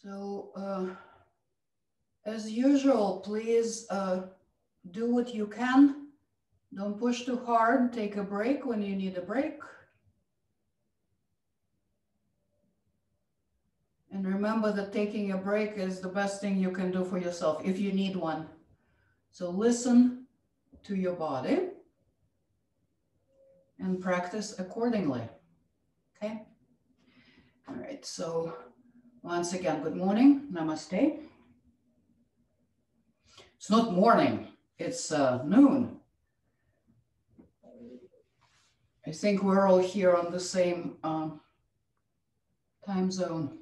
So as usual, please do what you can. Don't push too hard. Take a break when you need a break. And remember that taking a break is the best thing you can do for yourself if you need one. So listen to your body and practice accordingly. Okay? All right, so once again, good morning, namaste. It's not morning, it's noon. I think we're all here on the same time zone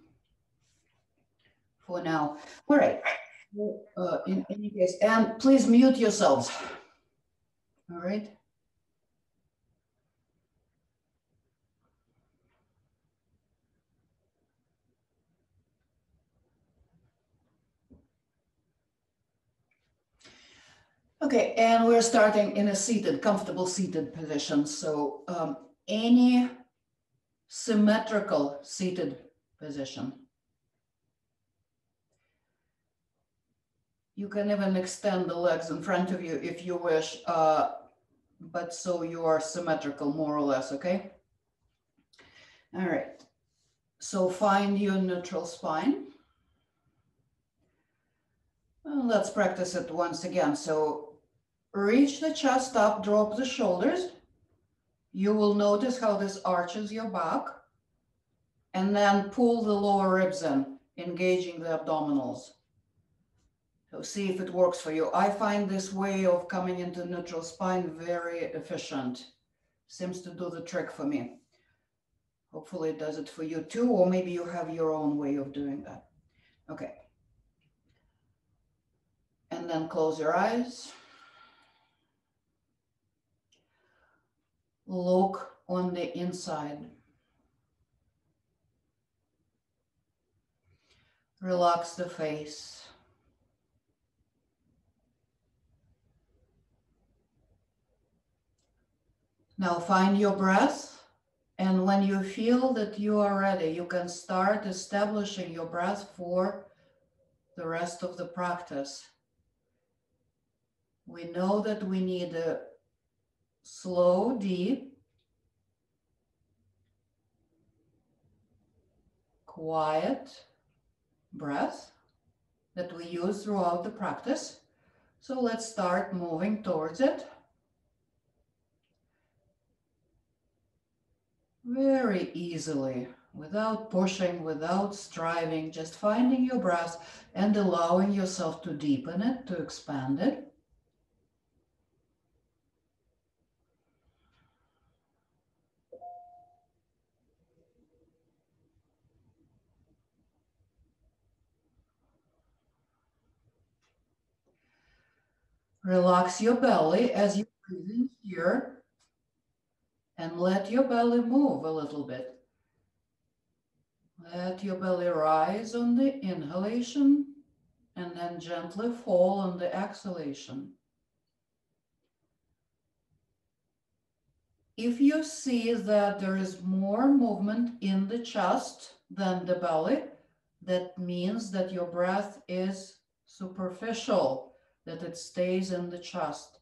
for now. All right, in any case, and please mute yourselves. All right. Okay, and we're starting in a seated, comfortable seated position. So any symmetrical seated position. You can even extend the legs in front of you if you wish, but so you are symmetrical more or less, okay? All right, so find your neutral spine. Well, let's practice it once again. So reach the chest up, drop the shoulders. You will notice how this arches your back, and then pull the lower ribs in, engaging the abdominals. So see if it works for you. I find this way of coming into neutral spine very efficient. Seems to do the trick for me. Hopefully it does it for you too, or maybe you have your own way of doing that. Okay. And then close your eyes. Look on the inside. Relax the face. Now find your breath, and when you feel that you are ready, you can start establishing your breath for the rest of the practice. We know that we need a slow, deep, quiet breath that we use throughout the practice. So let's start moving towards it. Very easily, without pushing, without striving, just finding your breath and allowing yourself to deepen it, to expand it. Relax your belly as you breathe in here and let your belly move a little bit. Let your belly rise on the inhalation and then gently fall on the exhalation. If you see that there is more movement in the chest than the belly, that means that your breath is superficial, that it stays in the chest.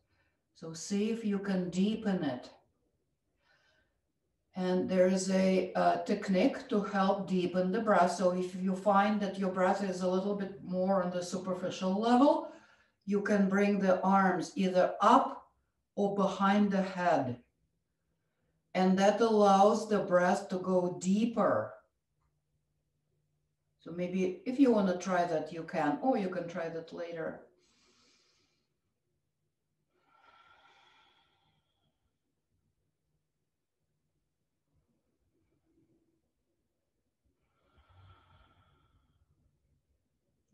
So see if you can deepen it. And there is a technique to help deepen the breath. So if you find that your breath is a little bit more on the superficial level, you can bring the arms either up or behind the head. And that allows the breath to go deeper. So maybe if you want to try that, you can, or you can try that later.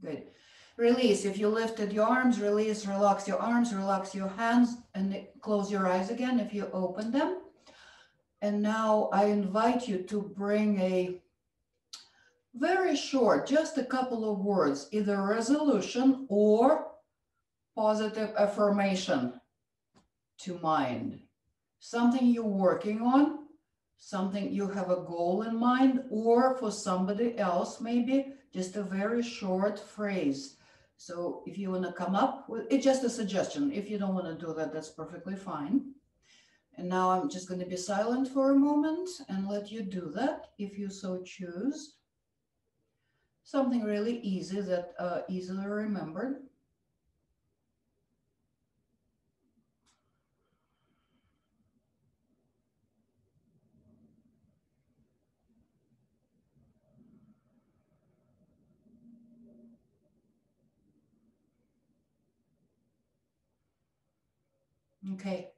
Good. Release. If you lifted your arms, release, relax your arms, relax your hands, and close your eyes again if you open them. And now I invite you to bring a very short, just a couple of words, either resolution or positive affirmation to mind. Something you're working on, something you have a goal in mind, or for somebody else, maybe just a very short phrase. So if you want to come up with it's just a suggestion. If you don't want to do that, that's perfectly fine. And now I'm just going to be silent for a moment and let you do that if you so choose. Something really easy that easily remembered. Okay,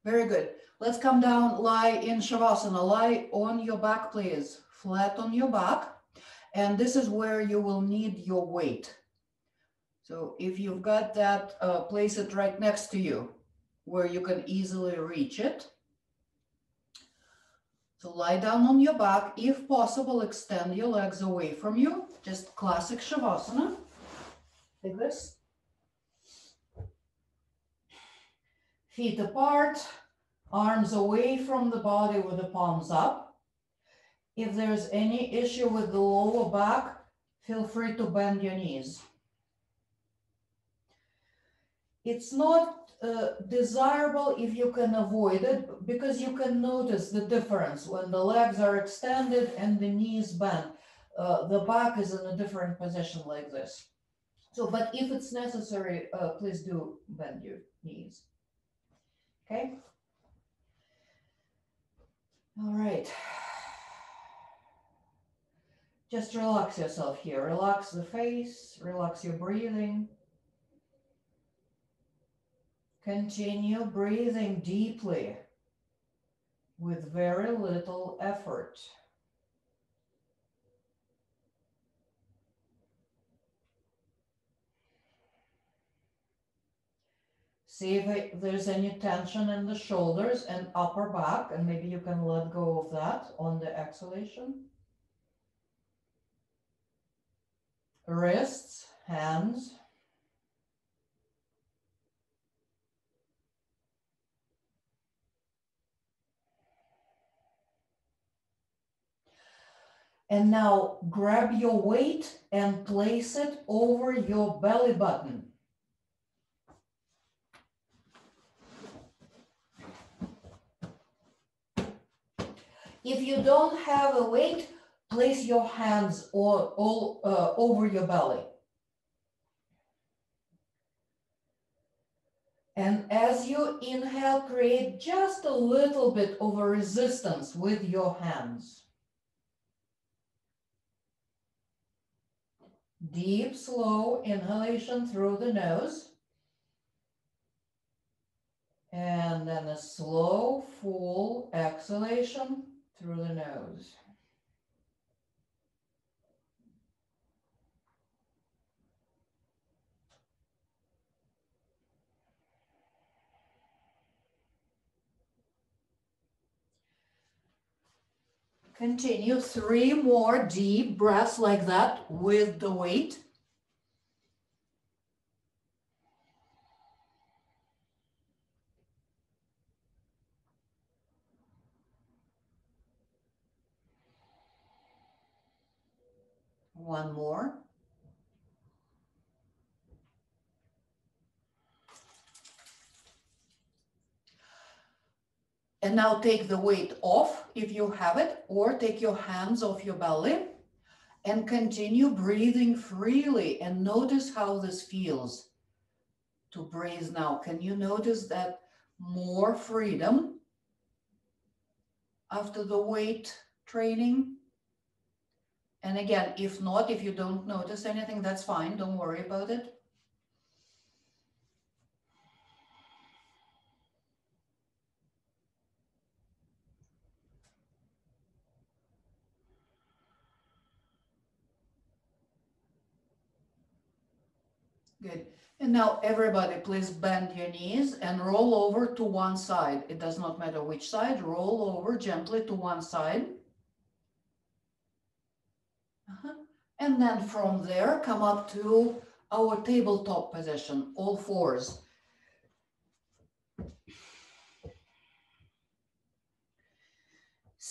very good. Let's come down, lie in Shavasana. Lie on your back, please. Flat on your back. And this is where you will need your weight. So if you've got that, place it right next to you where you can easily reach it. So lie down on your back. If possible, extend your legs away from you. Just classic Shavasana, like this. Feet apart, arms away from the body with the palms up. If there's any issue with the lower back, feel free to bend your knees. It's not desirable if you can avoid it, because you can notice the difference when the legs are extended and the knees bent. The back is in a different position like this. So, but if it's necessary, please do bend your knees. Okay? All right. Just relax yourself here. Relax the face, relax your breathing. Continue breathing deeply with very little effort. See if there's any tension in the shoulders and upper back, and maybe you can let go of that on the exhalation. Wrists, hands. And now grab your weight and place it over your belly button. If you don't have a weight, place your hands all over your belly. And as you inhale, create just a little bit of a resistance with your hands. Deep, slow inhalation through the nose. And then a slow, full exhalation through the nose. Continue 3 more deep breaths like that with the weight. One more. And now take the weight off if you have it, or take your hands off your belly and continue breathing freely, and notice how this feels to breathe now. Can you notice that more freedom after the weight training? And again, if not, if you don't notice anything, that's fine. Don't worry about it. Good. And now everybody, please bend your knees and roll over to one side. It does not matter which side. Roll over gently to one side. And then from there, come up to our tabletop position, all fours.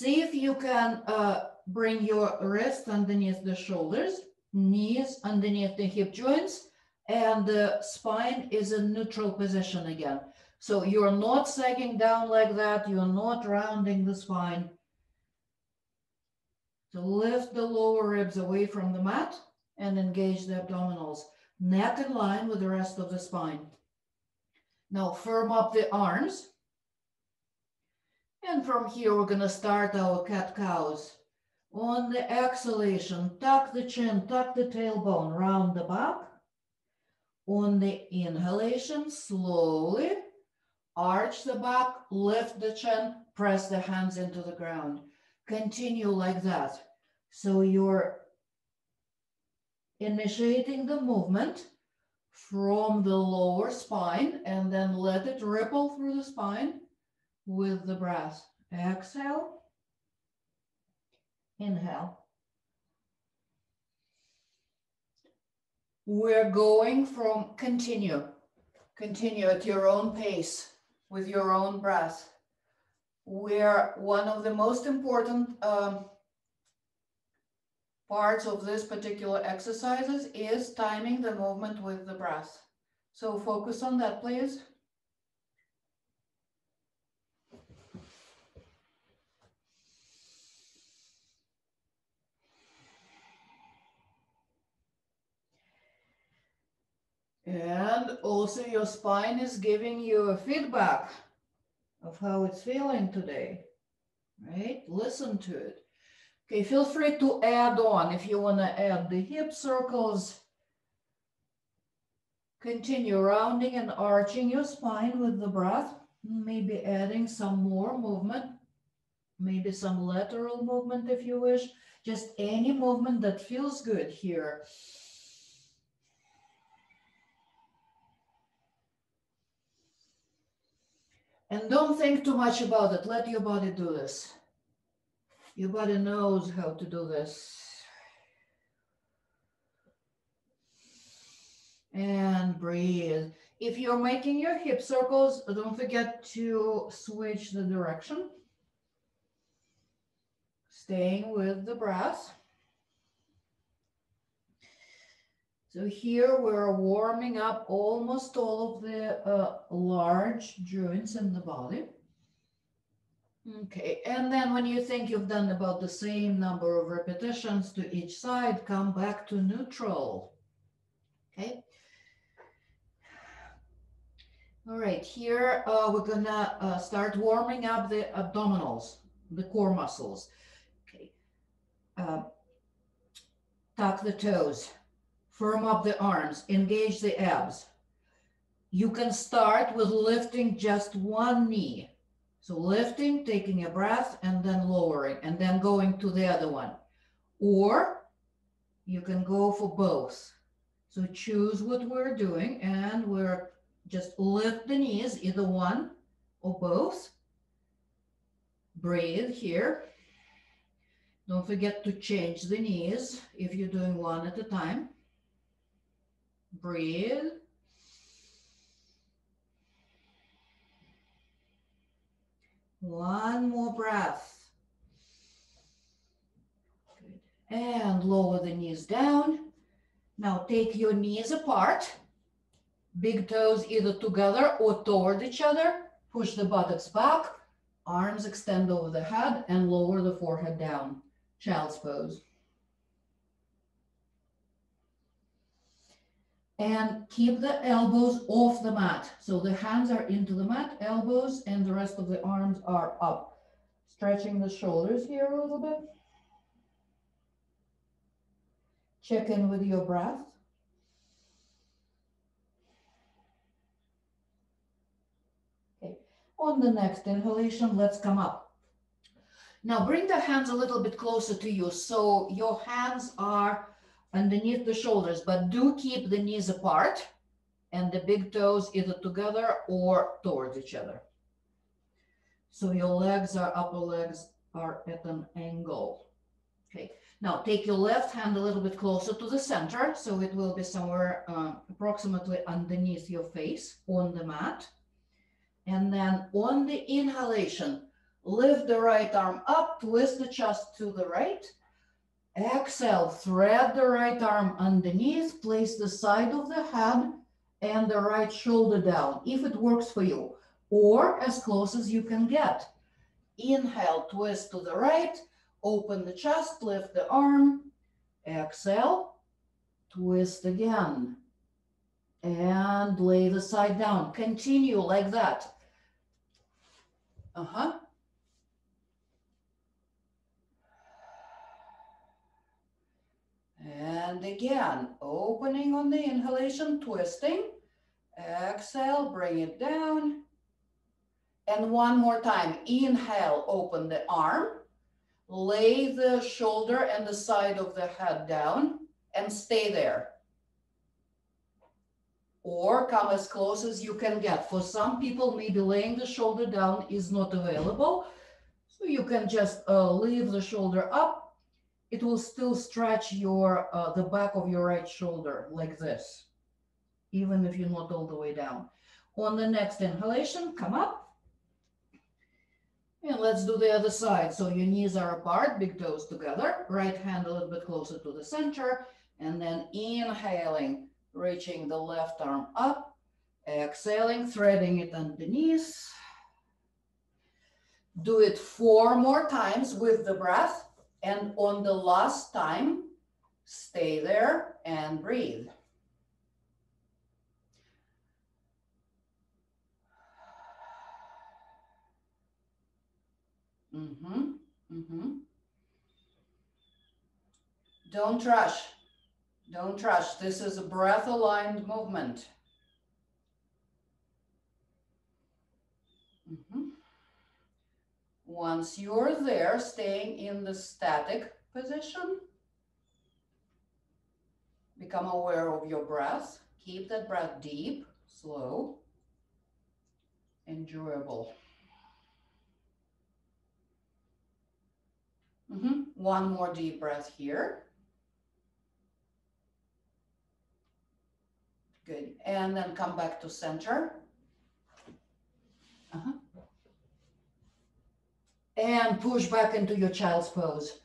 See if you can bring your wrist underneath the shoulders, knees underneath the hip joints, and the spine is in neutral position again. So you're not sagging down like that. You're not rounding the spine. So lift the lower ribs away from the mat and engage the abdominals. Neck in line with the rest of the spine. Now firm up the arms. And from here, we're going to start our cat-cows. On the exhalation, tuck the chin, tuck the tailbone, round the back. On the inhalation, slowly arch the back, lift the chin, press the hands into the ground. Continue like that. So you're initiating the movement from the lower spine and then let it ripple through the spine with the breath. Exhale, inhale. We're going from continue at your own pace with your own breath. Where one of the most important parts of this particular exercises is timing the movement with the breath. So focus on that, please. And also your spine is giving you a feedback of how it's feeling today, right? Listen to it. Okay, feel free to add on if you want to add the hip circles. Continue rounding and arching your spine with the breath. Maybe adding some more movement, maybe some lateral movement if you wish. Just any movement that feels good here. And don't think too much about it. Let your body do this. Your body knows how to do this. And breathe. If you're making your hip circles, don't forget to switch the direction. Staying with the breath. So here we're warming up almost all of the large joints in the body. Okay, and then when you think you've done about the same number of repetitions to each side, come back to neutral. Okay. All right, here we're gonna start warming up the abdominals, the core muscles. Okay. Tuck the toes, firm up the arms, engage the abs. You can start with lifting just one knee. So lifting, taking a breath, and then lowering, and then going to the other one. Or you can go for both. So choose what we're doing, and we're just lift the knees, either one or both. Breathe here. Don't forget to change the knees if you're doing one at a time. Breathe. One more breath. Good. And lower the knees down. Now take your knees apart. Big toes either together or toward each other. Push the buttocks back. Arms extend over the head and lower the forehead down. Child's pose. And keep the elbows off the mat. So the hands are into the mat, elbows, and the rest of the arms are up. Stretching the shoulders here a little bit. Check in with your breath. Okay. On the next inhalation, let's come up. Now bring the hands a little bit closer to you. So your hands are underneath the shoulders, but do keep the knees apart and the big toes either together or towards each other. So your legs are, upper legs are at an angle. Okay, now take your left hand a little bit closer to the center. So it will be somewhere approximately underneath your face on the mat. And then on the inhalation, Lift the right arm up, twist the chest to the right. Exhale, thread the right arm underneath, place the side of the head and the right shoulder down, if it works for you, or as close as you can get. Inhale, twist to the right, open the chest, lift the arm. Exhale, twist again, and lay the side down. Continue like that. And again, opening on the inhalation, twisting. Exhale, bring it down. And one more time, inhale, open the arm. Lay the shoulder and the side of the head down and stay there. Or come as close as you can get. For some people, maybe laying the shoulder down is not available. So you can just leave the shoulder up. It will still stretch your the back of your right shoulder like this, even if you're not all the way down. On the next inhalation, come up. And let's do the other side. So your knees are apart, big toes together, right hand a little bit closer to the center, and then inhaling, reaching the left arm up, exhaling, threading it underneath. Do it 4 more times with the breath, and on the last time, stay there and breathe. Don't rush. Don't rush. This is a breath-aligned movement. Once you're there, staying in the static position, become aware of your breath. Keep that breath deep, slow, enjoyable. One more deep breath here. Good. And then come back to center. And push back into your child's pose.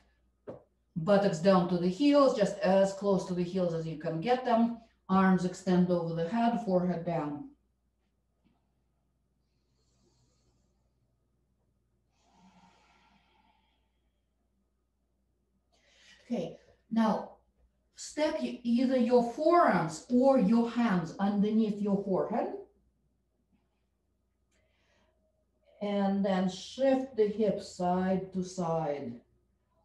Buttocks down to the heels, just as close to the heels as you can get them. Arms extend over the head, forehead down. Okay, now stack either your forearms or your hands underneath your forehead. And then shift the hips side to side.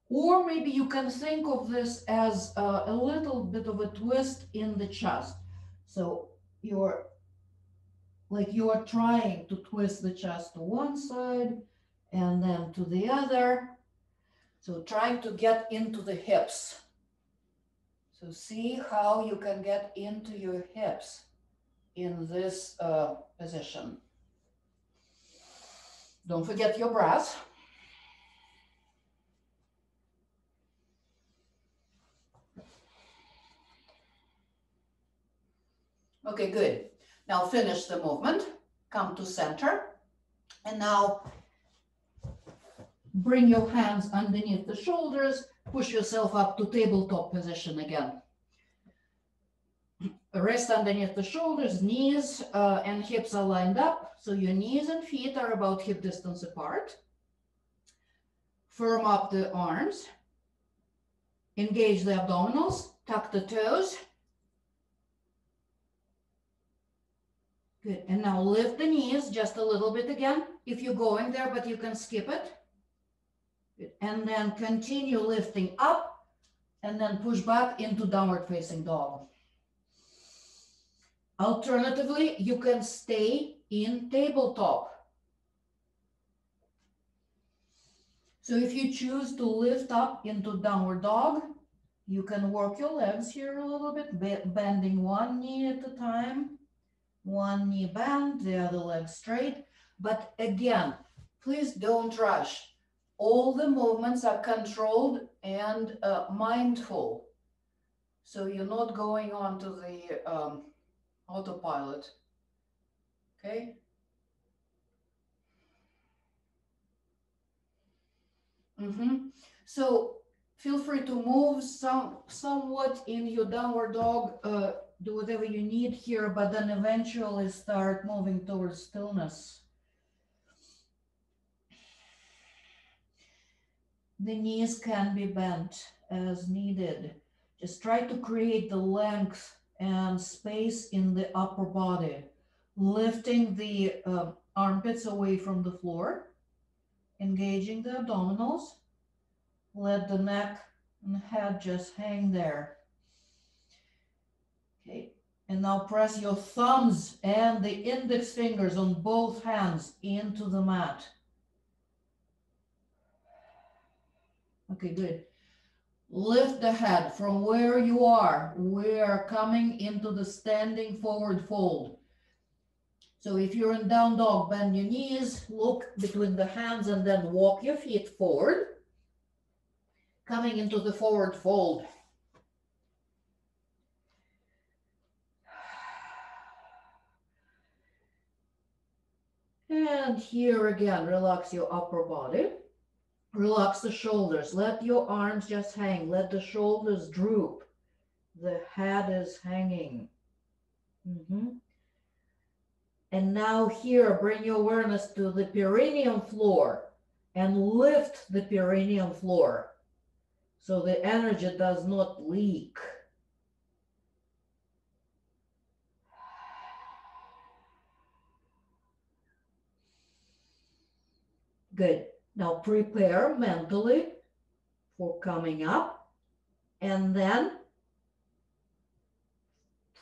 Or maybe you can think of this as a little bit of a twist in the chest. So you're trying to twist the chest to one side and then to the other. So trying to get into the hips. So see how you can get into your hips in this position. Don't forget your breath. Okay, good. Now finish the movement. Come to center. And now bring your hands underneath the shoulders. Push yourself up to tabletop position again. Rest underneath the shoulders, knees and hips are lined up. So your knees and feet are about hip distance apart. Firm up the arms. Engage the abdominals. Tuck the toes. Good. And now lift the knees just a little bit again. If you're going there, but you can skip it. Good. And then continue lifting up and then push back into downward facing dog. Alternatively, you can stay in tabletop. So if you choose to lift up into downward dog, you can work your legs here a little bit, bending one knee at a time. One knee bent, the other leg straight. But again, please don't rush. All the movements are controlled and mindful. So you're not going on to the autopilot. Okay? So feel free to move somewhat in your downward dog, do whatever you need here, but then eventually start moving towards stillness. The knees can be bent as needed. Just try to create the length and space in the upper body, lifting the armpits away from the floor, engaging the abdominals. Let the neck and head just hang there. Okay, and now press your thumbs and the index fingers on both hands into the mat. Okay, good. Lift the head from where you are. We are coming into the standing forward fold. So if you're in down dog, bend your knees, look between the hands, and then walk your feet forward. Coming into the forward fold. And here again, relax your upper body. Relax the shoulders. Let your arms just hang. Let the shoulders droop. The head is hanging. And now here, bring your awareness to the perineum floor and lift the perineum floor so the energy does not leak. Good. Now prepare mentally for coming up and then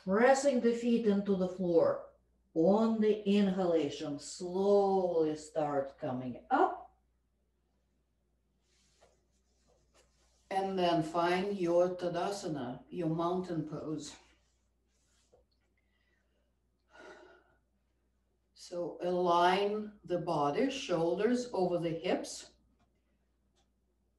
pressing the feet into the floor. On the inhalation, slowly start coming up. And then find your Tadasana, your mountain pose. So align the body, shoulders over the hips.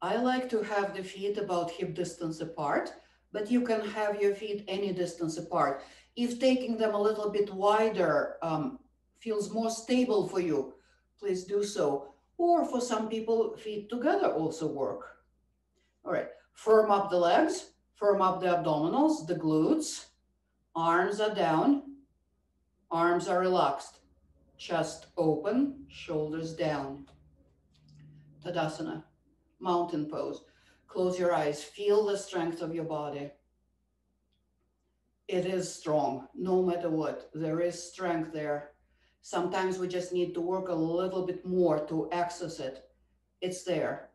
I like to have the feet about hip distance apart, but you can have your feet any distance apart. If taking them a little bit wider feels more stable for you, please do so. Or for some people, feet together also work. All right, firm up the legs, firm up the abdominals, the glutes. Arms are down, arms are relaxed. Chest open, shoulders down. Tadasana, mountain pose. Close your eyes, feel the strength of your body. It is strong, no matter what. There is strength there. Sometimes we just need to work a little bit more to access it. It's there.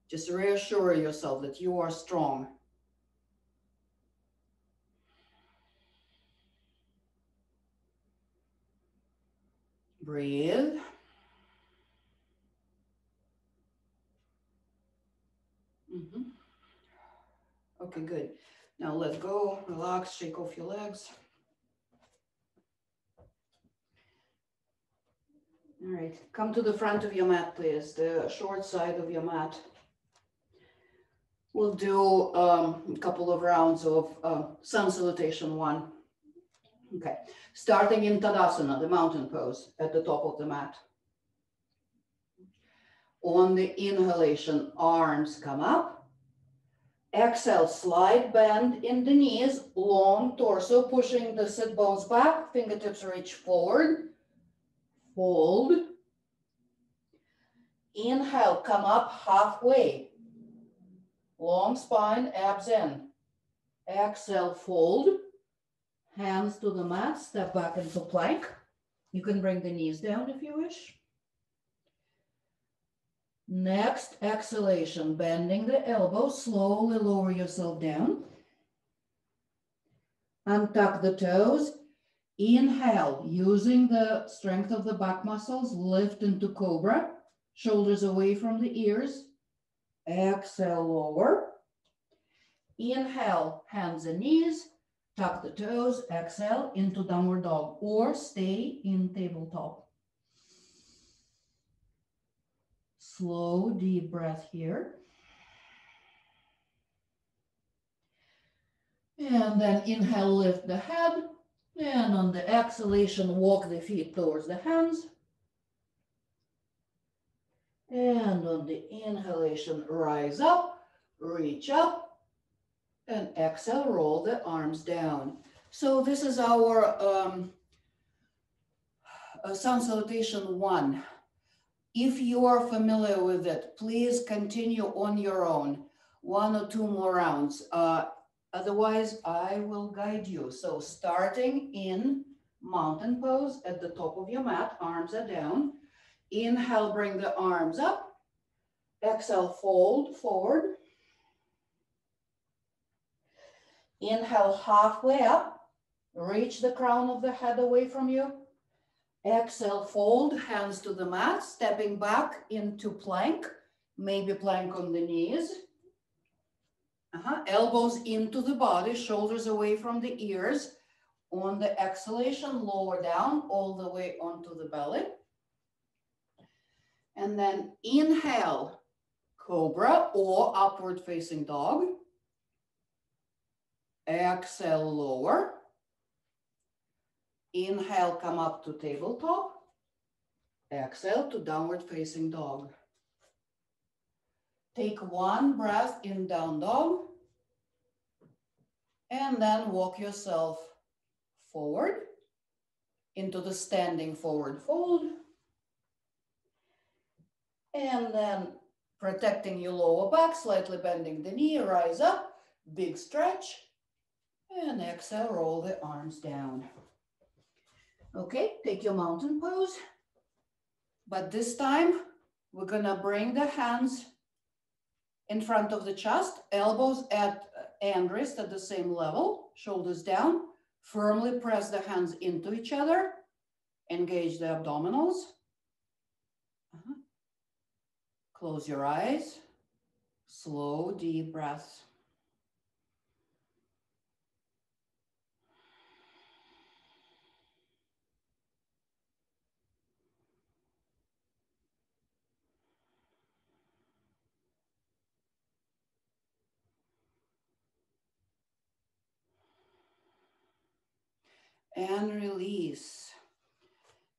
Just reassure yourself that you are strong. Breathe. Okay, good. Now let go, relax, shake off your legs. All right, come to the front of your mat, please, the short side of your mat. We'll do a couple of rounds of sun salutation 1. Okay, starting in Tadasana, the mountain pose at the top of the mat. On the inhalation, arms come up. Exhale, slight bend in the knees, long torso, pushing the sit bones back, fingertips reach forward. Fold. Inhale, come up halfway. Long spine, abs in. Exhale, fold. Hands to the mat, step back into plank. You can bring the knees down if you wish. Next, exhalation, bending the elbows, slowly lower yourself down. Untuck the toes. Inhale, using the strength of the back muscles, lift into Cobra, shoulders away from the ears. Exhale, lower. Inhale, hands and knees, tuck the toes, exhale into downward dog or stay in tabletop. Slow, deep breath here. And then inhale, lift the head. And on the exhalation, walk the feet towards the hands. And on the inhalation, rise up, reach up, and exhale, roll the arms down. So this is our sun salutation 1. If you are familiar with it, please continue on your own, 1 or 2 more rounds. Otherwise, I will guide you. So starting in mountain pose at the top of your mat, arms are down. Inhale, bring the arms up. Exhale, fold forward. Inhale, halfway up. Reach the crown of the head away from you. Exhale, fold, hands to the mat, stepping back into plank, maybe plank on the knees. Elbows into the body, shoulders away from the ears. On the exhalation, lower down all the way onto the belly. And then inhale, Cobra or upward facing dog. Exhale, lower. Inhale, come up to tabletop. Exhale to downward facing dog. Take 1 breath in down dog. And then walk yourself forward into the standing forward fold. And then protecting your lower back, slightly bending the knee, rise up, big stretch. And exhale, roll the arms down. Okay, take your mountain pose. But this time, we're gonna bring the hands in front of the chest, elbows and wrist at the same level, shoulders down. Firmly press the hands into each other. Engage the abdominals. Close your eyes. Slow, deep breaths. And release.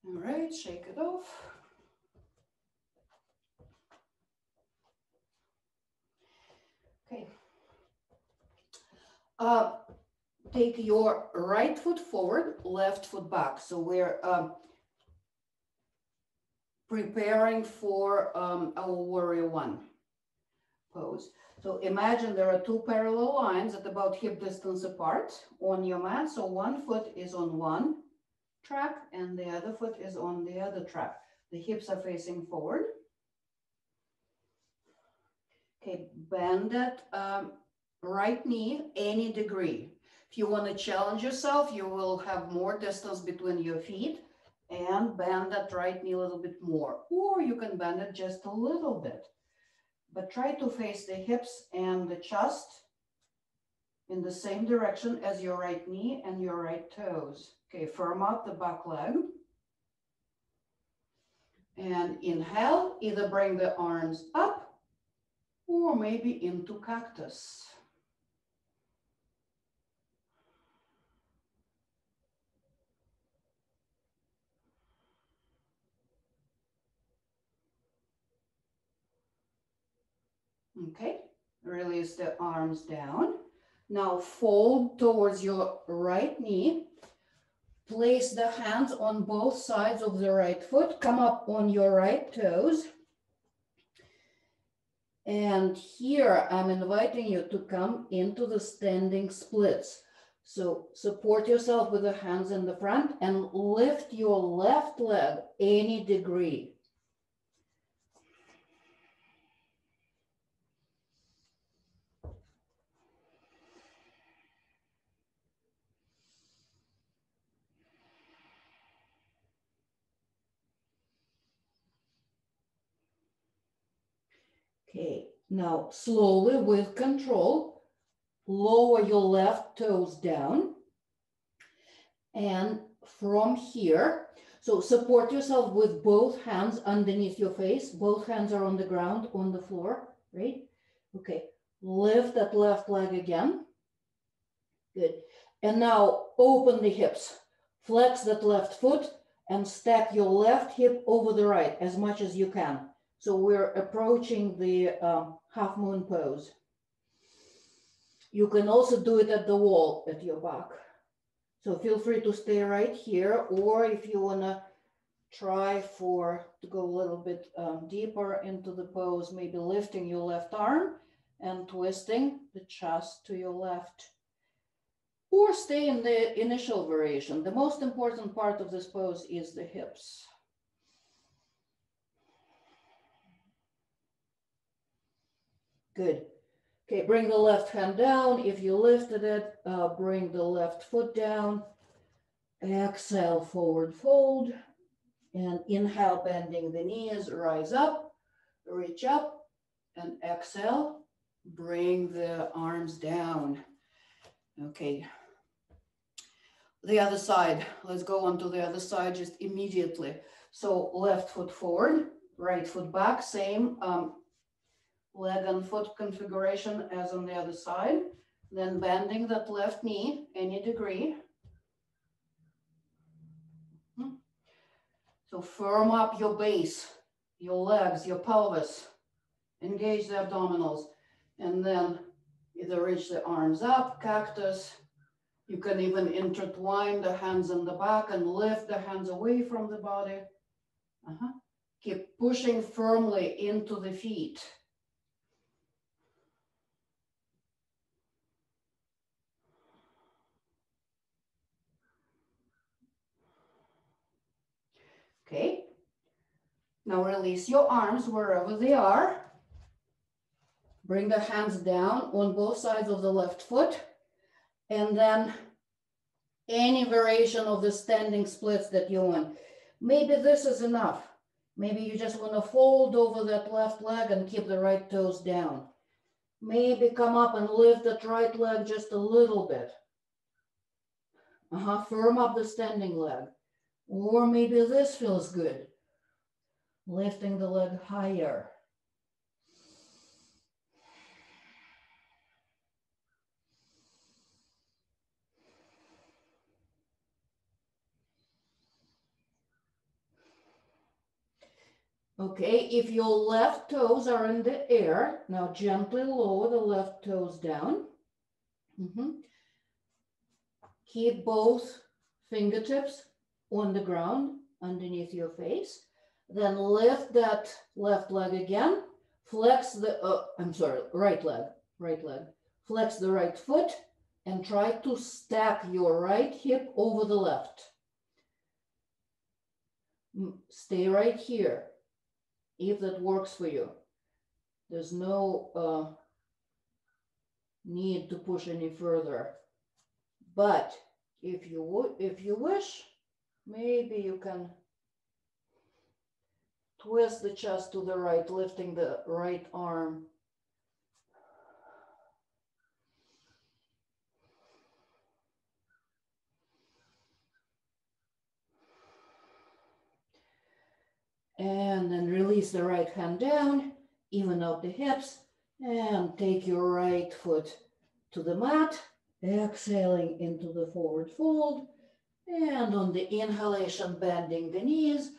All right, shake it off. Okay. Take your right foot forward, left foot back. So we're preparing for our warrior 1 pose. So imagine there are 2 parallel lines at about hip distance apart on your mat. So one foot is on one track and the other foot is on the other track. The hips are facing forward. Okay, bend that right knee any degree. If you want to challenge yourself, you will have more distance between your feet and bend that right knee a little bit more. Or you can bend it just a little bit. But try to face the hips and the chest in the same direction as your right knee and your right toes. Okay, firm up the back leg. And inhale, either bring the arms up or maybe into cactus. Okay, release the arms down. Now fold towards your right knee. Place the hands on both sides of the right foot. Come up on your right toes. And here I'm inviting you to come into the standing splits. So support yourself with the hands in the front and lift your left leg any degree. Okay, now slowly with control, lower your left toes down. And from here, so support yourself with both hands underneath your face. Both hands are on the ground, on the floor, right? Okay, lift that left leg again. Good. And now open the hips. Flex that left foot and stack your left hip over the right as much as you can. So we're approaching the half moon pose. You can also do it at the wall at your back. So feel free to stay right here, or if you wanna try to go a little bit deeper into the pose, maybe lifting your left arm and twisting the chest to your left. Or stay in the initial variation. The most important part of this pose is the hips. Good. Okay, bring the left hand down. If you lifted it, bring the left foot down. Exhale, forward fold. And inhale, bending the knees, rise up, reach up, and exhale, bring the arms down. Okay. The other side, let's go on to the other side just immediately. So left foot forward, right foot back, same leg and foot configuration as on the other side. Then bending that left knee any degree. So firm up your base, your legs, your pelvis, engage the abdominals, and then either reach the arms up, cactus. You can even intertwine the hands in the back and lift the hands away from the body. Keep pushing firmly into the feet. Okay. Now release your arms wherever they are. Bring the hands down on both sides of the left foot. And then any variation of the standing splits that you want. Maybe this is enough. Maybe you just want to fold over that left leg and keep the right toes down. Maybe come up and lift that right leg just a little bit. Firm up the standing leg. Or maybe this feels good. Lifting the leg higher. Okay, if your left toes are in the air, now gently lower the left toes down. Keep both fingertips on the ground underneath your face. Then lift that left leg again. Flex the, right leg. Flex the right foot and try to stack your right hip over the left. Stay right here if that works for you. There's no need to push any further. But if you wish, maybe you can twist the chest to the right, lifting the right arm. And then release the right hand down, even out the hips, and take your right foot to the mat, exhaling into the forward fold. And on the inhalation, bending the knees,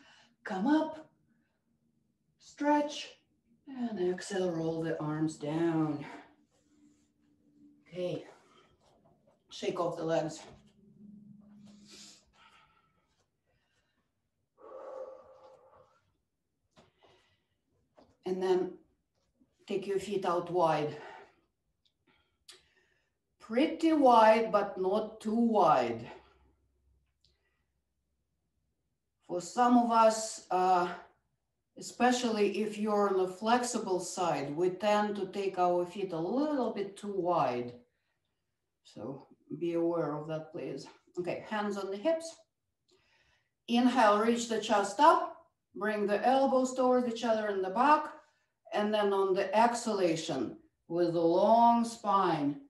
come up, stretch, and exhale, roll the arms down. Okay, shake off the legs. And then take your feet out wide. Pretty wide, but not too wide. For some of us, especially if you're on the flexible side, we tend to take our feet a little bit too wide. So be aware of that, please. Okay, hands on the hips. Inhale, reach the chest up. Bring the elbows towards each other in the back. And then on the exhalation, with a long spine,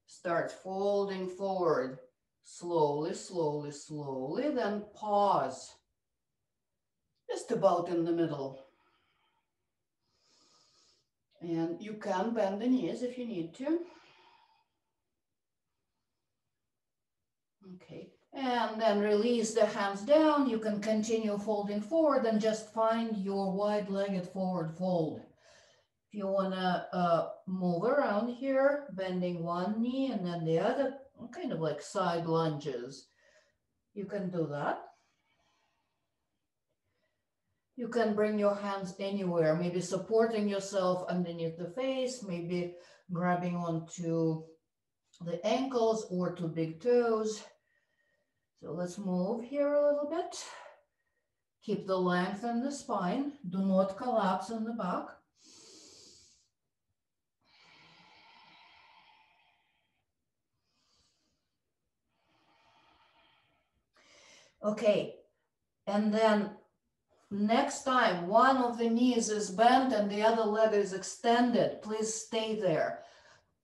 start folding forward. Slowly, slowly, slowly, then pause. Just about in the middle. And you can bend the knees if you need to. Okay, And then release the hands down. You can continue folding forward and just find your wide-legged forward fold. If you want to move around here, bending one knee and then the other, kind of like side lunges, you can do that. You can bring your hands anywhere, maybe supporting yourself underneath the face, maybe grabbing onto the ankles or to big toes. So let's move here a little bit. Keep the length in the spine. Do not collapse in the back. Okay, and then next time one of the knees is bent and the other leg is extended, please stay there.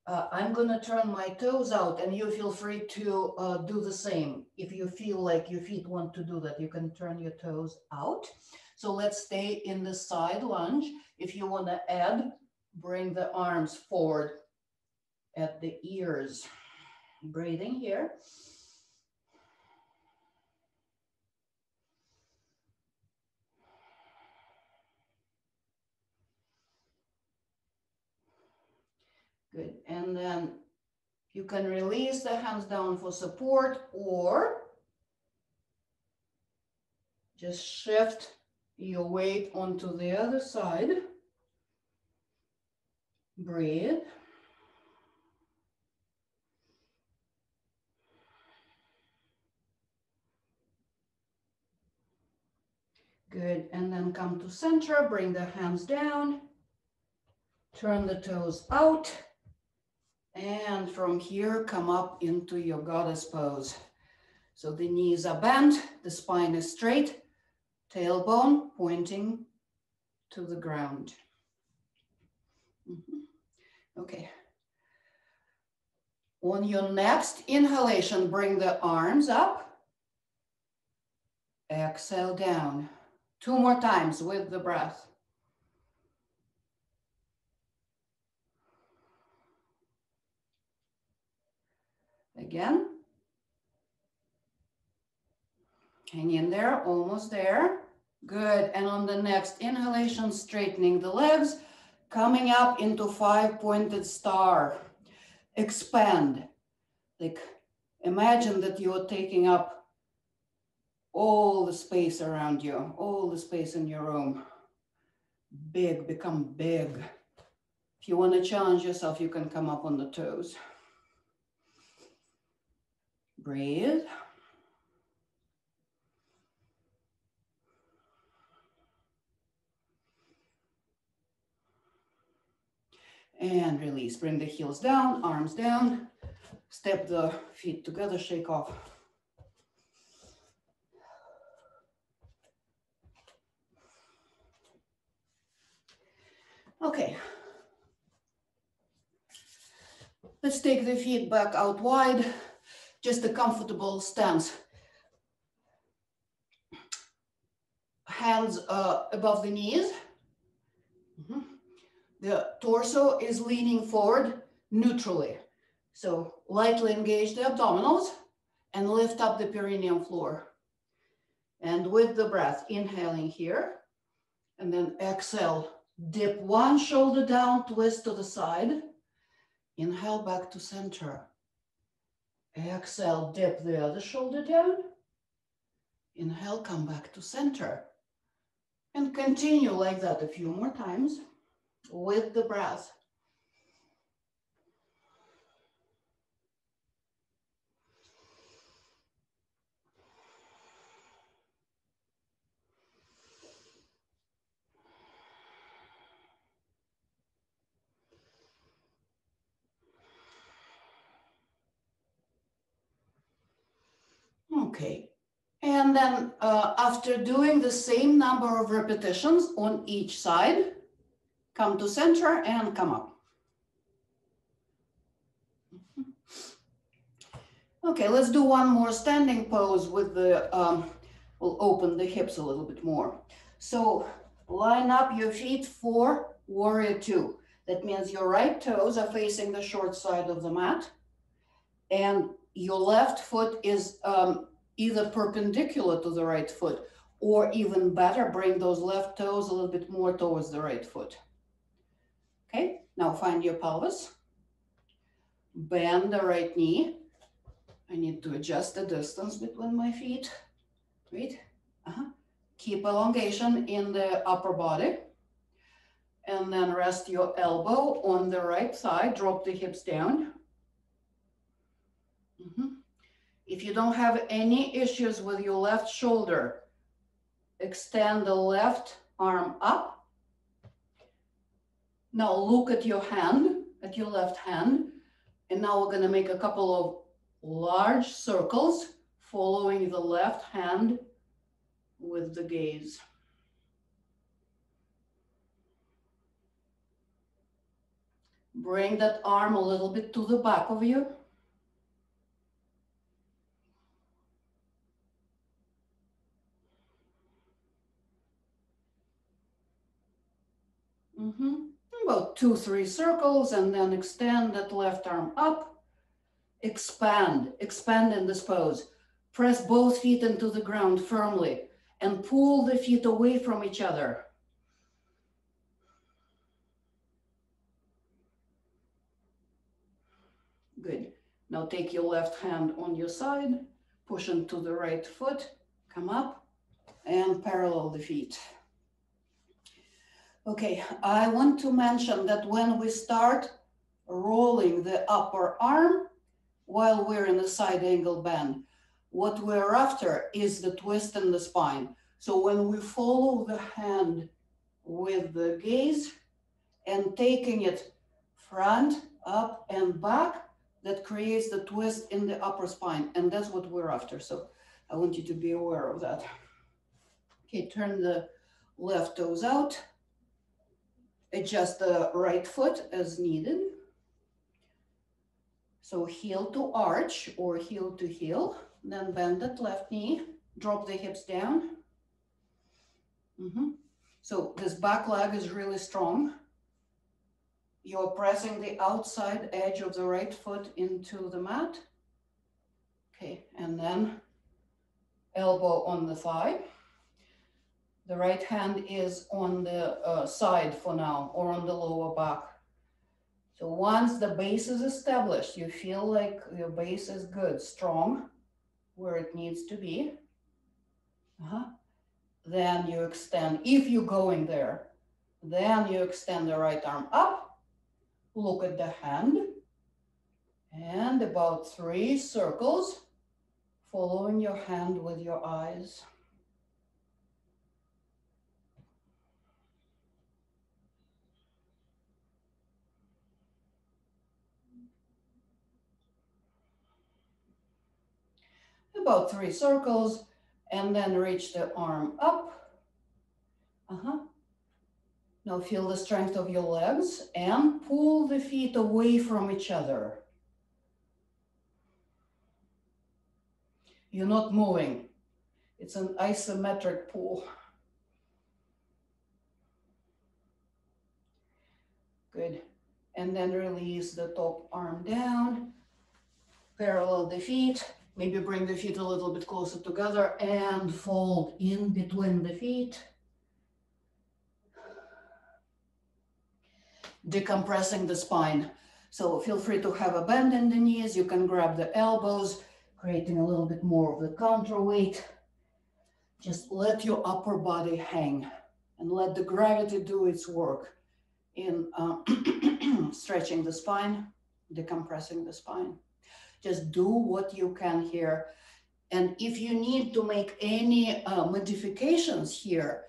I'm going to turn my toes out and you feel free to do the same. If you feel like your feet want to do that, you can turn your toes out. So let's stay in the side lunge. If you want to add, bring the arms forward at the ears. Breathing here. Good. And then you can release the hands down for support or just shift your weight onto the other side. Breathe. Good. And then come to center, bring the hands down, turn the toes out, and from here come up into your goddess pose. So the knees are bent, the spine is straight, tailbone pointing to the ground. Okay. On your next inhalation, bring the arms up. Exhale down. 2 more times with the breath. Again. Hang in there, almost there. Good. And on the next inhalation, straightening the legs, coming up into 5-pointed star. Expand. Like imagine that you're taking up all the space around you, all the space in your room. Big, become big. If you want to challenge yourself, you can come up on the toes. Breathe. And release. Bring the heels down, arms down. Step the feet together, shake off. Okay. Let's take the feet back out wide. Just a comfortable stance. Hands above the knees. The torso is leaning forward neutrally. So lightly engage the abdominals and lift up the perineum floor. And with the breath, inhaling here, and then exhale, dip one shoulder down, twist to the side. Inhale back to center. Exhale, dip the other shoulder down. Inhale, come back to center. And continue like that a few more times with the breath. Okay, and then after doing the same number of repetitions on each side, come to center and come up. Okay, let's do one more standing pose with the, we'll open the hips a little bit more. So line up your feet for warrior two. That means your right toes are facing the short side of the mat and your left foot is either perpendicular to the right foot, or even better, bring those left toes a little bit more towards the right foot. Okay, now find your pelvis. Bend the right knee. I need to adjust the distance between my feet. Right? Keep elongation in the upper body. And then rest your elbow on the right side. Drop the hips down. If you don't have any issues with your left shoulder, extend the left arm up. Now look at your hand, at your left hand. And now we're going to make a couple of large circles following the left hand with the gaze. Bring that arm a little bit to the back of you. About 2-3 circles, and then extend that left arm up. Expand in this pose. Press both feet into the ground firmly and pull the feet away from each other. Good. Now take your left hand on your side, push into the right foot, come up, and parallel the feet. Okay, I want to mention that when we start rolling the upper arm while we're in a side angle bend, what we're after is the twist in the spine. So when we follow the hand with the gaze and taking it front, up, and back, that creates the twist in the upper spine. And that's what we're after. So I want you to be aware of that. Okay, turn the left toes out. Adjust the right foot as needed. So heel to arch or heel to heel. Then bend that left knee. Drop the hips down. So this back leg is really strong. You're pressing the outside edge of the right foot into the mat. Okay, and then elbow on the thigh. The right hand is on the side for now, or on the lower back. So once the base is established, you feel like your base is good, strong, where it needs to be. Then you extend, if you're going there, then you extend the right arm up, look at the hand, and about 3 circles, following your hand with your eyes. About 3 circles, and then reach the arm up. Now feel the strength of your legs and pull the feet away from each other. You're not moving. It's an isometric pull. Good. And then release the top arm down. Parallel the feet. Maybe bring the feet a little bit closer together and fold in between the feet. Decompressing the spine. So feel free to have a bend in the knees. You can grab the elbows, creating a little bit more of the counterweight. Just let your upper body hang and let the gravity do its work in stretching the spine, decompressing the spine. Just do what you can here. And if you need to make any modifications here,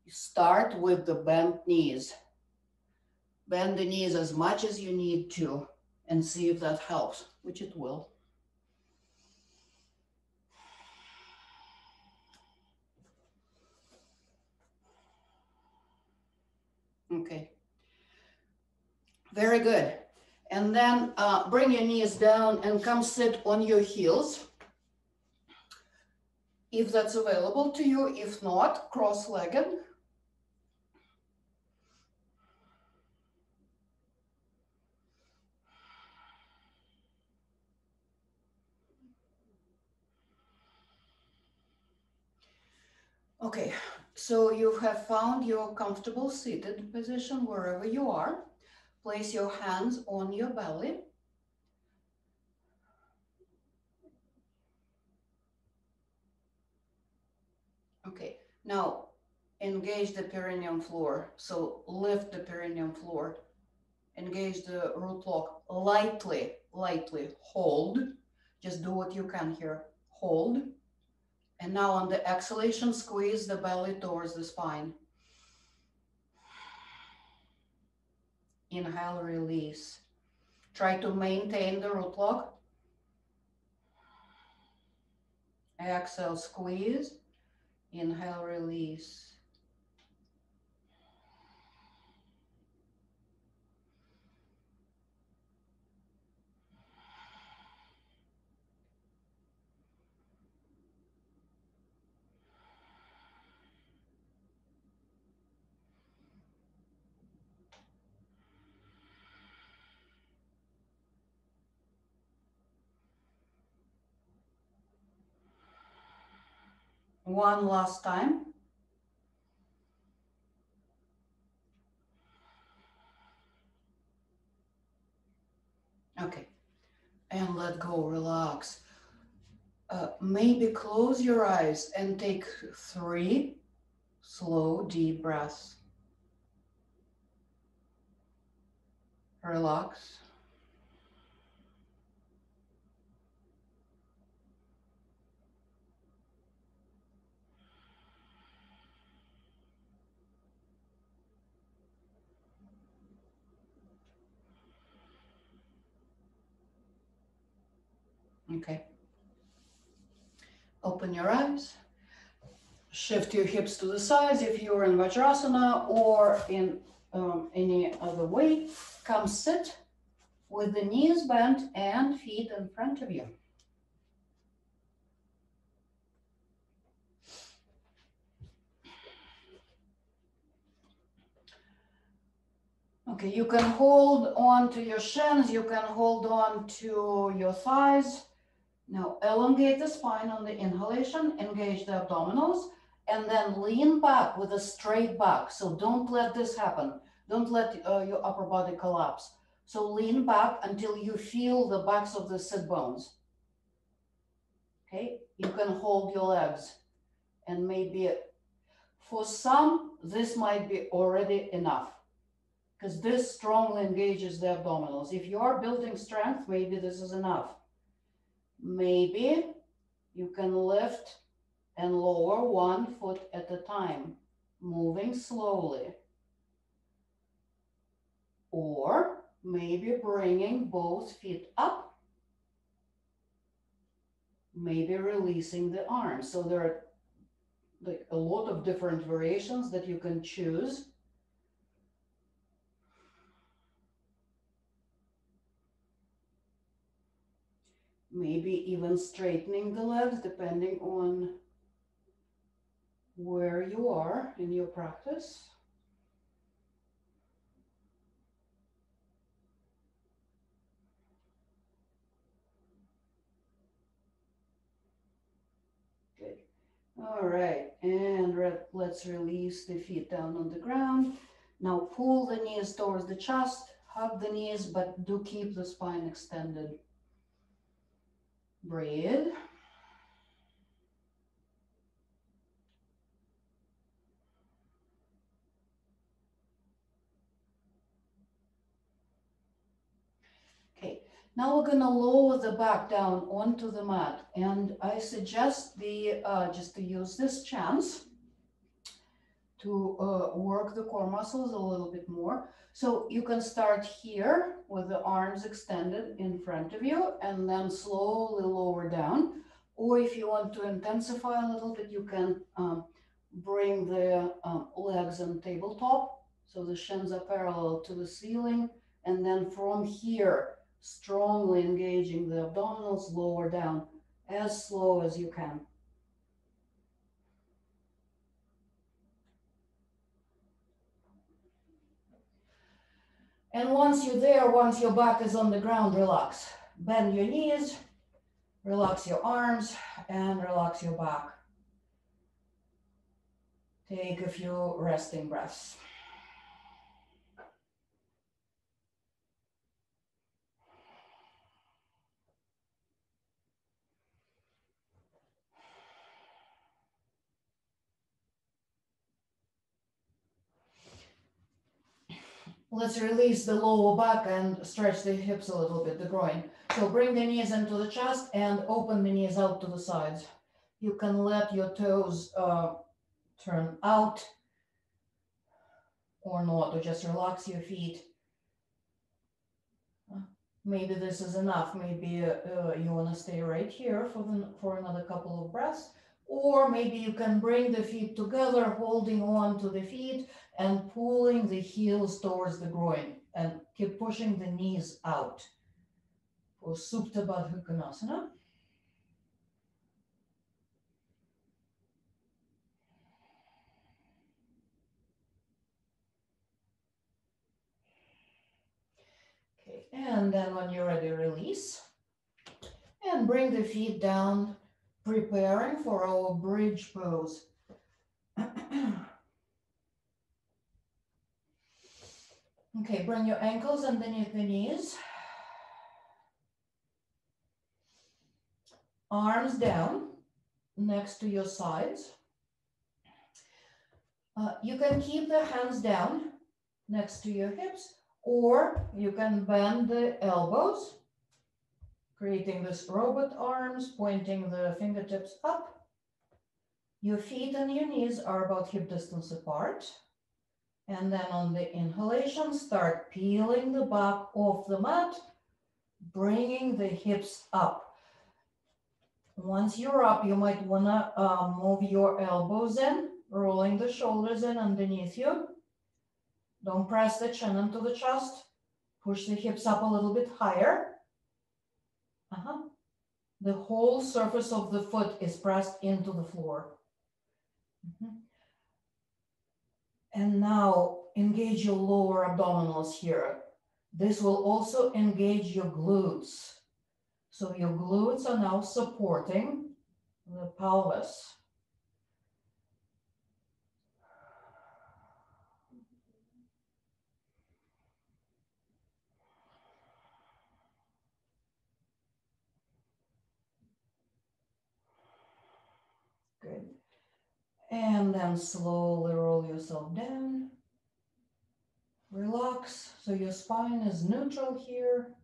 start with the bent knees. Bend the knees as much as you need to and see if that helps, which it will. Okay. Very good. And then bring your knees down and come sit on your heels. If that's available to you, if not, cross-legged. Okay, so you have found your comfortable seated position wherever you are. Place your hands on your belly. Okay, now engage the perineum floor. So lift the perineum floor. Engage the root lock. Lightly, lightly hold. Just do what you can here. Hold. And now on the exhalation, squeeze the belly towards the spine. Inhale, release. Try to maintain the root lock. Exhale, squeeze. Inhale, release. One last time. Okay, and let go, relax. Maybe close your eyes and take 3 slow, deep breaths. Relax. Okay. Open your eyes. Shift your hips to the sides if you're in Vajrasana or in any other way. Come sit with the knees bent and feet in front of you. Okay, you can hold on to your shins, you can hold on to your thighs. Now elongate the spine on the inhalation, engage the abdominals, and then lean back with a straight back. So don't let this happen. Don't let your upper body collapse. So lean back until you feel the backs of the sit bones. Okay, you can hold your legs, and maybe for some, this might be already enough because this strongly engages the abdominals. If you are building strength, maybe this is enough. Maybe you can lift and lower 1 foot at a time, moving slowly. Or maybe bringing both feet up, maybe releasing the arms. So there are like a lot of different variations that you can choose. Maybe even straightening the legs depending on where you are in your practice. Good. All right, and let's release the feet down on the ground. Now pull the knees towards the chest, hug the knees, but do keep the spine extended. Breathe. Okay, now we're gonna lower the back down onto the mat, and I suggest just to use this chance to work the core muscles a little bit more. So you can start here with the arms extended in front of you and then slowly lower down. Or if you want to intensify a little bit, you can bring the legs on tabletop. So the shins are parallel to the ceiling. And then from here, strongly engaging the abdominals, lower down as slow as you can. And once you're there, once your back is on the ground, relax. Bend your knees, relax your arms, and relax your back. Take a few resting breaths. Let's release the lower back and stretch the hips a little bit, the groin. So bring the knees into the chest and open the knees out to the sides. You can let your toes turn out or not, or just relax your feet. Maybe this is enough. Maybe you want to stay right here for another couple of breaths. Or maybe you can bring the feet together, holding on to the feet and pulling the heels towards the groin and keep pushing the knees out for Supta Baddha Konasana. Okay, and then when you're ready, release and bring the feet down, preparing for our bridge pose. Okay, bring your ankles underneath the knees. Arms down next to your sides. You can keep the hands down next to your hips, or you can bend the elbows, creating this robot arms, pointing the fingertips up. Your feet and your knees are about hip distance apart. And then on the inhalation, start peeling the back off the mat, bringing the hips up. Once you're up, you might want to move your elbows in, rolling the shoulders in underneath you. Don't press the chin into the chest. Push the hips up a little bit higher. The whole surface of the foot is pressed into the floor. And now engage your lower abdominals here. This will also engage your glutes. So your glutes are now supporting the pelvis. Good. And then slowly roll yourself down. Relax, so your spine is neutral here.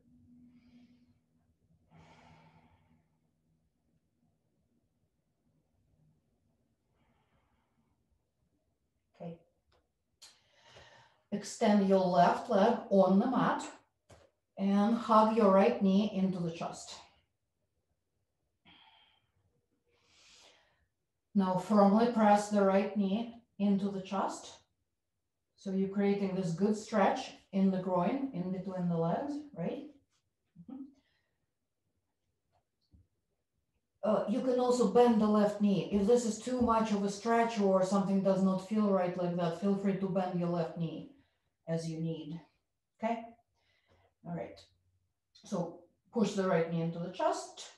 Okay. Extend your left leg on the mat and hug your right knee into the chest. Now firmly press the right knee into the chest. So you're creating this good stretch in the groin, in between the legs, right? You can also bend the left knee. If this is too much of a stretch or something does not feel right like that, feel free to bend your left knee as you need, okay? All right, so push the right knee into the chest.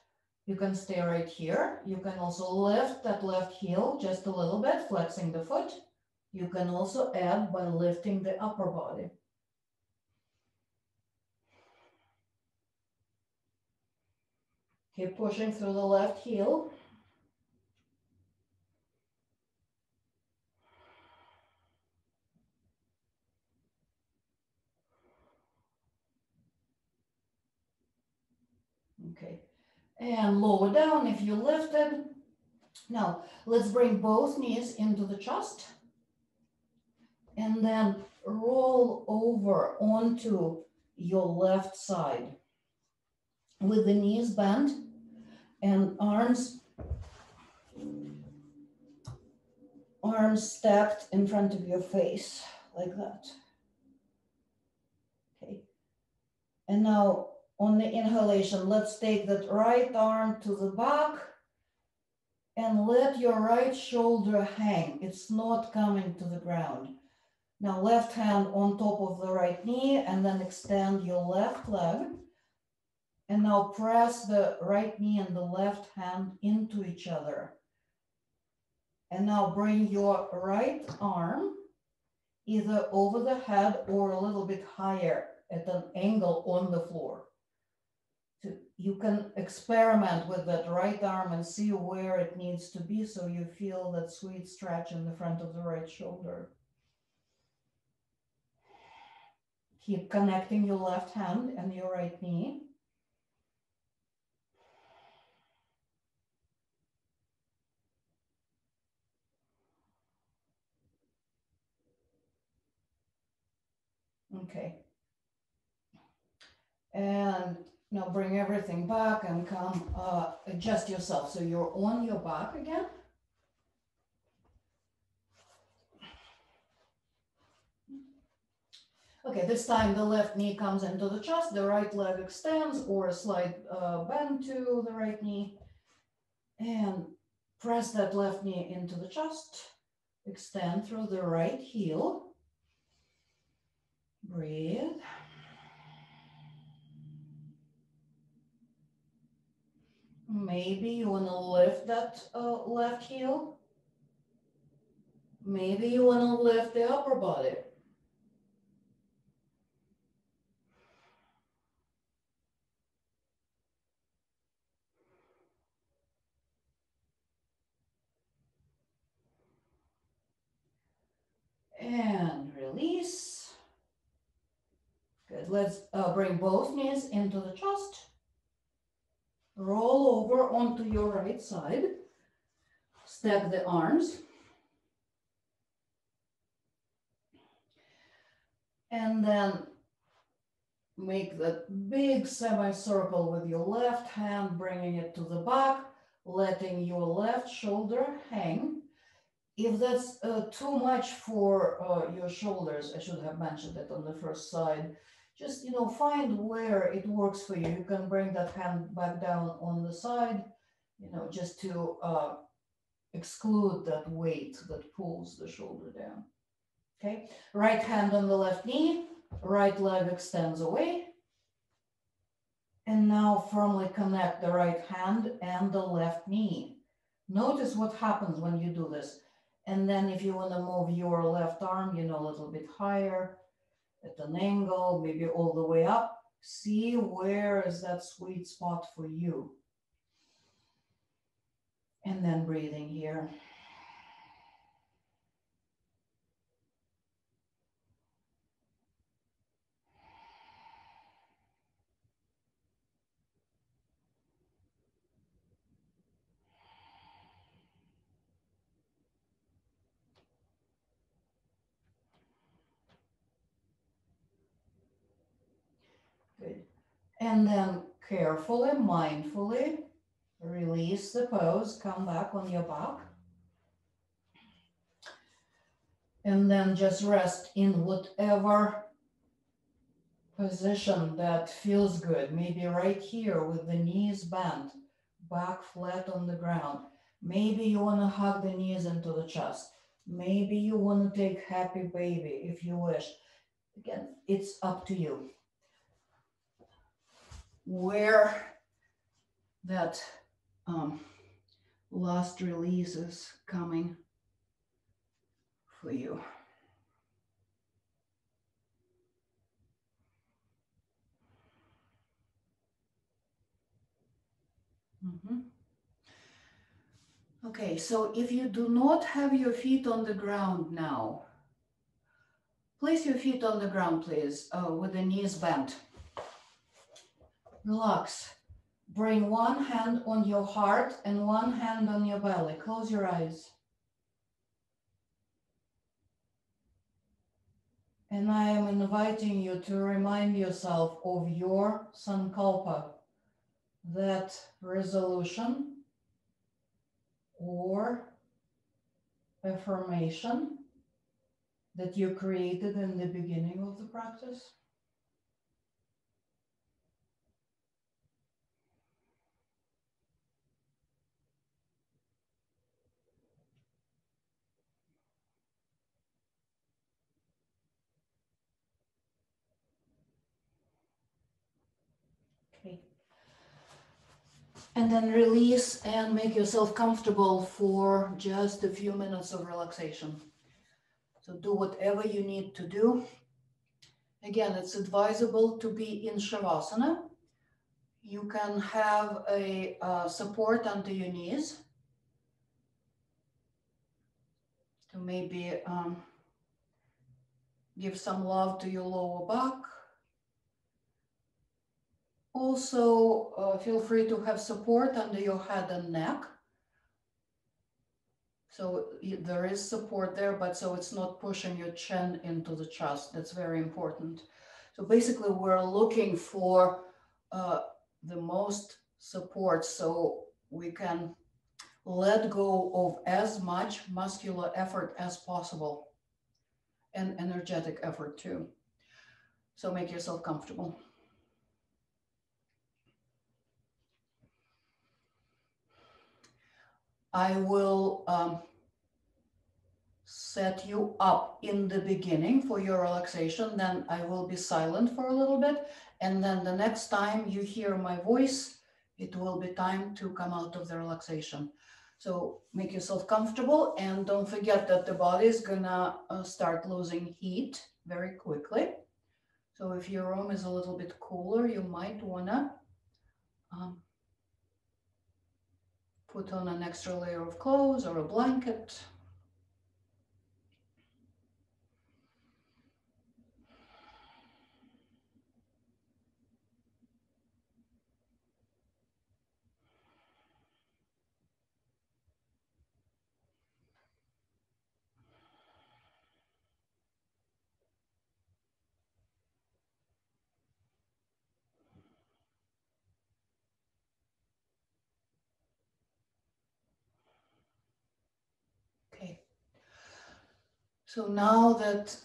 You can stay right here. You can also lift that left heel just a little bit, flexing the foot. You can also add by lifting the upper body. Keep pushing through the left heel. Okay, and lower down if you lifted. Now, let's bring both knees into the chest and then roll over onto your left side with the knees bent and arms stacked in front of your face like that. Okay, and now on the inhalation, let's take that right arm to the back and let your right shoulder hang. It's not coming to the ground. Now left hand on top of the right knee and then extend your left leg. And now press the right knee and the left hand into each other. And now bring your right arm either over the head or a little bit higher at an angle on the floor. So you can experiment with that right arm and see where it needs to be so you feel that sweet stretch in the front of the right shoulder. Keep connecting your left hand and your right knee. Okay. And now bring everything back and come adjust yourself. So you're on your back again. Okay, this time the left knee comes into the chest, the right leg extends or a slight bend to the right knee. And press that left knee into the chest. Extend through the right heel. Breathe. Maybe you want to lift that left heel. Maybe you want to lift the upper body. And release. Good. Let's bring both knees into the chest. Roll over onto your right side. Stack the arms. And then make that big semicircle with your left hand, bringing it to the back, letting your left shoulder hang. If that's too much for your shoulders, I should have mentioned it on the first side, just, find where it works for you. You can bring that hand back down on the side, just to exclude that weight that pulls the shoulder down. Okay, right hand on the left knee, right leg extends away. And now firmly connect the right hand and the left knee. Notice what happens when you do this. And then if you want to move your left arm, a little bit higher at an angle, maybe all the way up, see where is that sweet spot for you. And then breathing here. Good. And then carefully, mindfully, release the pose, come back on your back. And then just rest in whatever position that feels good. Maybe right here with the knees bent, back flat on the ground. Maybe you want to hug the knees into the chest. Maybe you want to take happy baby if you wish. Again, it's up to you. Where that last release is coming for you. Okay, so if you do not have your feet on the ground now, place your feet on the ground, please, with the knees bent. Relax. Bring one hand on your heart and one hand on your belly. Close your eyes. And I am inviting you to remind yourself of your sankalpa, that resolution or affirmation that you created in the beginning of the practice. Okay. And then release and make yourself comfortable for just a few minutes of relaxation. So do whatever you need to do. Again, it's advisable to be in Shavasana. You can have a support under your knees to maybe give some love to your lower back. Also, feel free to have support under your head and neck. So there is support there, but so it's not pushing your chin into the chest. That's very important. So basically, we're looking for the most support so we can let go of as much muscular effort as possible and energetic effort too. So make yourself comfortable. I will set you up in the beginning for your relaxation, then I will be silent for a little bit. And then the next time you hear my voice, it will be time to come out of the relaxation. So make yourself comfortable and don't forget that the body is gonna start losing heat very quickly. So if your room is a little bit cooler, you might wanna put on an extra layer of clothes or a blanket. Okay. So now that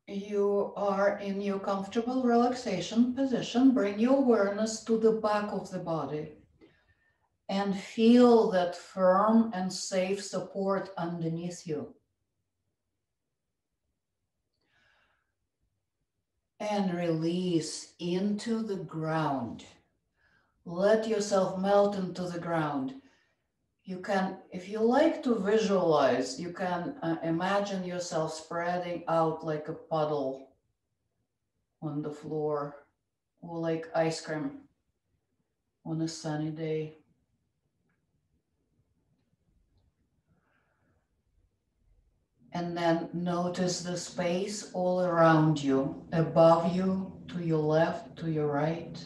you are in your comfortable relaxation position, bring your awareness to the back of the body and feel that firm and safe support underneath you. And release into the ground. Let yourself melt into the ground. You can, if you like to visualize, you can imagine yourself spreading out like a puddle on the floor, or like ice cream on a sunny day. And then notice the space all around you, above you, to your left, to your right.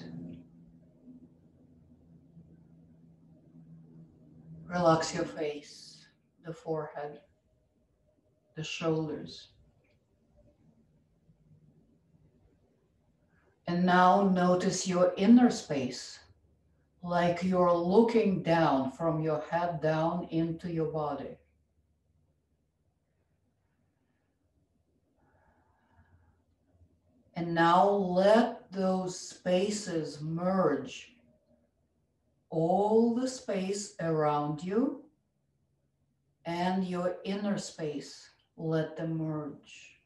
Relax your face, the forehead, the shoulders. And now notice your inner space, like you're looking down from your head down into your body. And now let those spaces merge. All the space around you and your inner space, let them merge.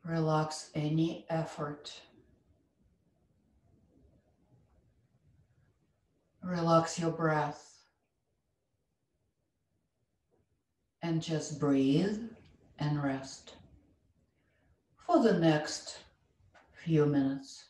Relax any effort. Relax your breath. And just breathe and rest for the next few minutes.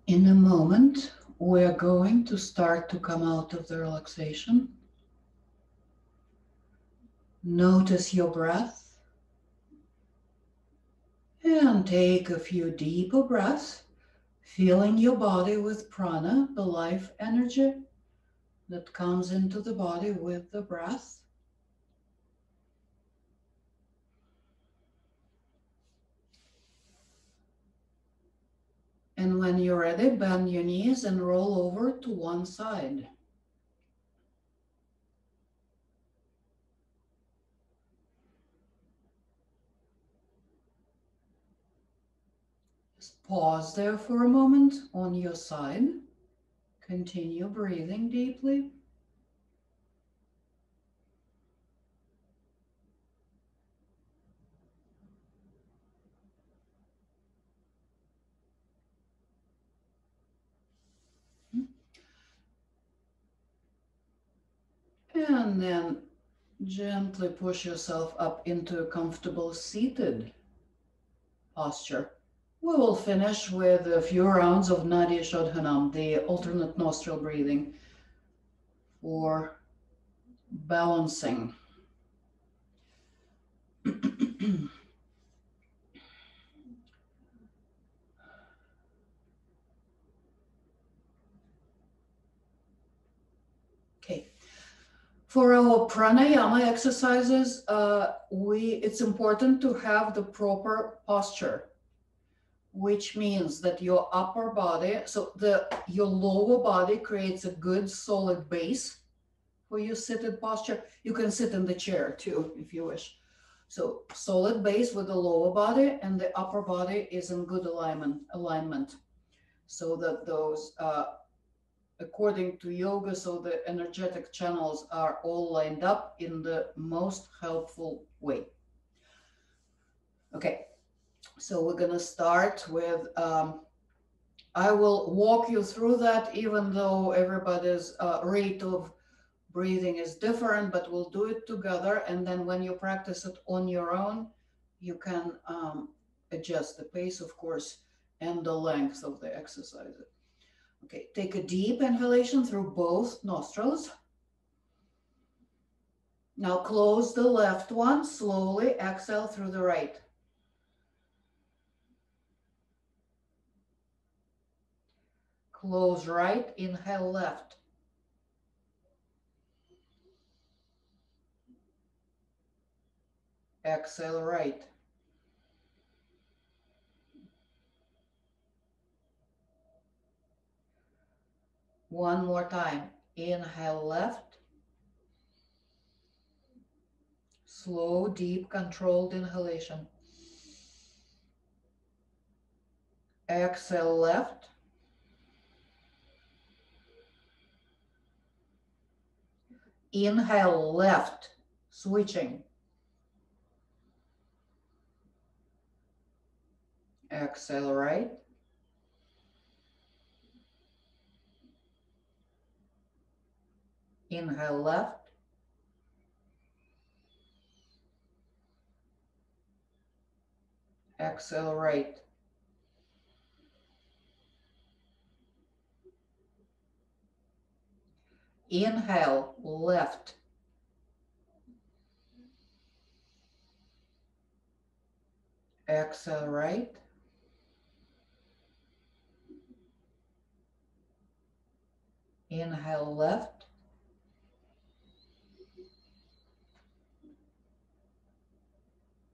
In a moment, we're going to start to come out of the relaxation. Notice your breath and take a few deeper breaths, filling your body with prana, the life energy that comes into the body with the breath. And when you're ready, bend your knees and roll over to one side. Just pause there for a moment on your side. Continue breathing deeply. And then gently push yourself up into a comfortable seated posture. We will finish with a few rounds of Nadi Shodhanam, the alternate nostril breathing for balancing. Okay. For our pranayama exercises, it's important to have the proper posture, which means that your upper body, your lower body creates a good solid base for your seated posture. You can sit in the chair too, if you wish. So solid base with the lower body, and the upper body is in good alignment, so that those, according to yoga, so the energetic channels are all lined up in the most helpful way. Okay, so we're gonna start with, I will walk you through that, even though everybody's rate of breathing is different, but we'll do it together. And then when you practice it on your own, you can adjust the pace, of course, and the length of the exercise. Okay, take a deep inhalation through both nostrils. Now close the left one, slowly exhale through the right. Close right, inhale left. Exhale right. One more time. Inhale left. Slow, deep, controlled inhalation. Exhale left. Inhale left, switching. Exhale right. Inhale left. Exhale right. Inhale, left. Exhale, right. Inhale, left.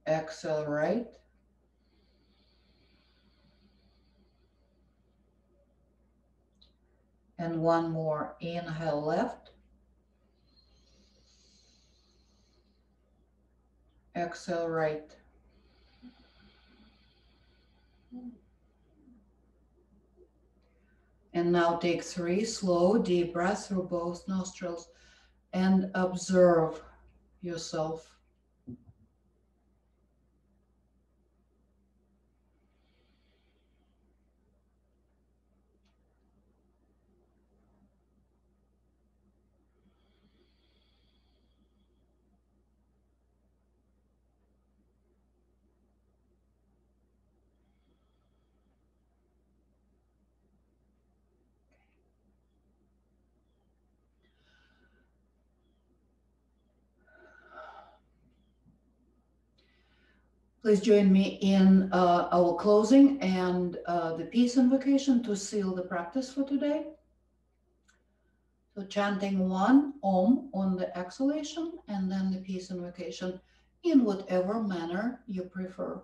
Exhale, right. And one more. Inhale, left. Exhale, right. And now take 3 slow, deep breaths through both nostrils and observe yourself. Please join me in our closing and the peace invocation to seal the practice for today. So chanting 1 Om on the exhalation and then the peace invocation in whatever manner you prefer.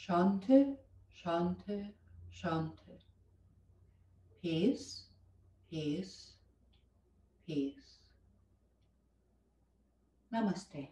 Shanti, Shanti, Shanti. Peace, peace, peace. Namaste.